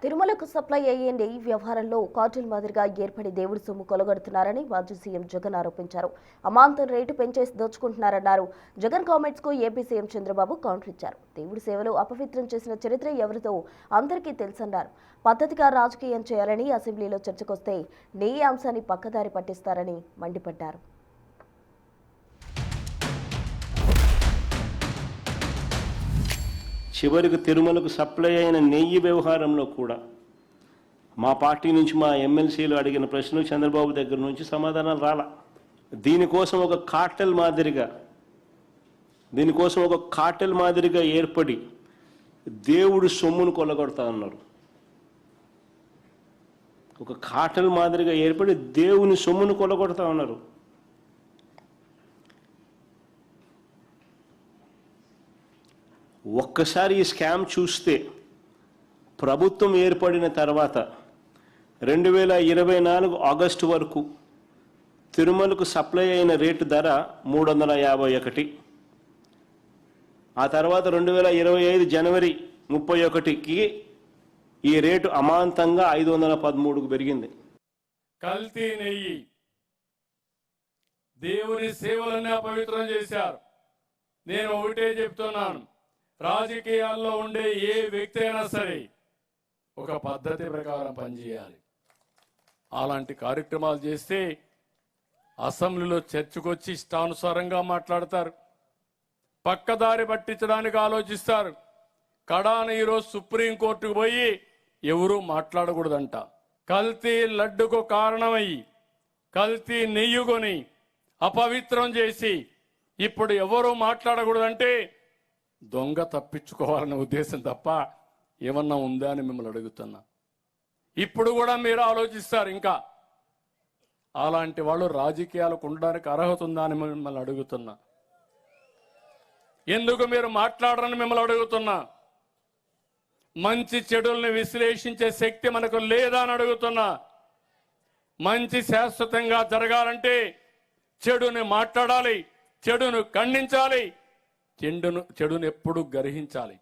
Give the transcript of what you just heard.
తిరుమలకు సప్లై అయ్యే నెయ్యి వ్యవహారంలో కార్టెల్ మాదిరిగా ఏర్పడి దేవుడి సొమ్ము కొలగొడుతున్నారని మాజీ సీఎం జగన్ ఆరోపించారు. అమాంతం రేటు పెంచేసి దోచుకుంటున్నారన్నారు. జగన్ కామెంట్స్ కు ఏపీ సీఎం చంద్రబాబు కౌంటర్ ఇచ్చారు. దేవుడి సేవలు అపవిత్రం చేసిన చరిత్ర ఎవరితో అందరికీ తెలుసన్నారు. పద్ధతిగా రాజకీయం చేయాలని అసెంబ్లీలో చర్చకొస్తే నెయ్యి అంశాన్ని పక్కదారి పట్టిస్తారని మండిపడ్డారు. చివరికి తిరుమలకు సప్లై అయిన నెయ్యి వ్యవహారంలో కూడా మా పార్టీ నుంచి మా ఎమ్మెల్సీలు అడిగిన ప్రశ్నలు చంద్రబాబు దగ్గర నుంచి సమాధానాలు రాలా. దీనికోసం ఒక కార్టెల్ మాదిరిగా ఏర్పడి దేవుడు సొమ్మును కొల్లగొడతా ఉన్నారు. ఒక కార్టెల్ మాదిరిగా ఏర్పడి దేవుని సొమ్మును కొల్లగొడతా ఉన్నారు. ఒక్కసారి ఈ స్కామ్ చూస్తే ప్రభుత్వం ఏర్పడిన తర్వాత 2024 ఆగస్టు వరకు తిరుమలకు సప్లై అయిన రేటు ధర 351. ఆ తర్వాత 2025 జనవరి 31కి ఈ రేటు అమాంతంగా 513కు పెరిగింది. కల్తీ నెయ్యి దేవుని సేవలన్నీ అపవిత్రం చేశారు. నేను ఒకటే చెప్తున్నాను, రాజకీయాల్లో ఉండే ఏ వ్యక్తి అయినా సరే ఒక పద్ధతి ప్రకారం పనిచేయాలి. అలాంటి కార్యక్రమాలు చేస్తే అసెంబ్లీలో చర్చకొచ్చి ఇష్టానుసారంగా మాట్లాడతారు, పక్కదారి పట్టించడానికి ఆలోచిస్తారు. కడాన ఈరోజు సుప్రీంకోర్టుకు పోయి ఎవరూ మాట్లాడకూడదంట. కల్తీ లడ్డుకు కారణమయ్యి కల్తీ నెయ్యి కొని అపవిత్రం చేసి ఇప్పుడు ఎవరూ మాట్లాడకూడదంటే దొంగ తప్పించుకోవాలనే ఉద్దేశం తప్ప ఏమన్నా ఉందా అని మిమ్మల్ని అడుగుతున్నా. ఇప్పుడు కూడా మీరు ఆలోచిస్తారు, ఇంకా అలాంటి వాళ్ళు రాజకీయాలకు ఉండడానికి అర్హత ఉందా అని మిమ్మల్ని అడుగుతున్నా. ఎందుకు మీరు మాట్లాడరని మిమ్మల్ని అడుగుతున్నా. మంచి చెడుల్ని విశ్లేషించే శక్తి మనకు లేదా అని అడుగుతున్నా. మంచి శాశ్వతంగా జరగాలంటే చెడుని మాట్లాడాలి, చెడును ఖండించాలి, చెడును ఎప్పుడు గ్రహించాలి.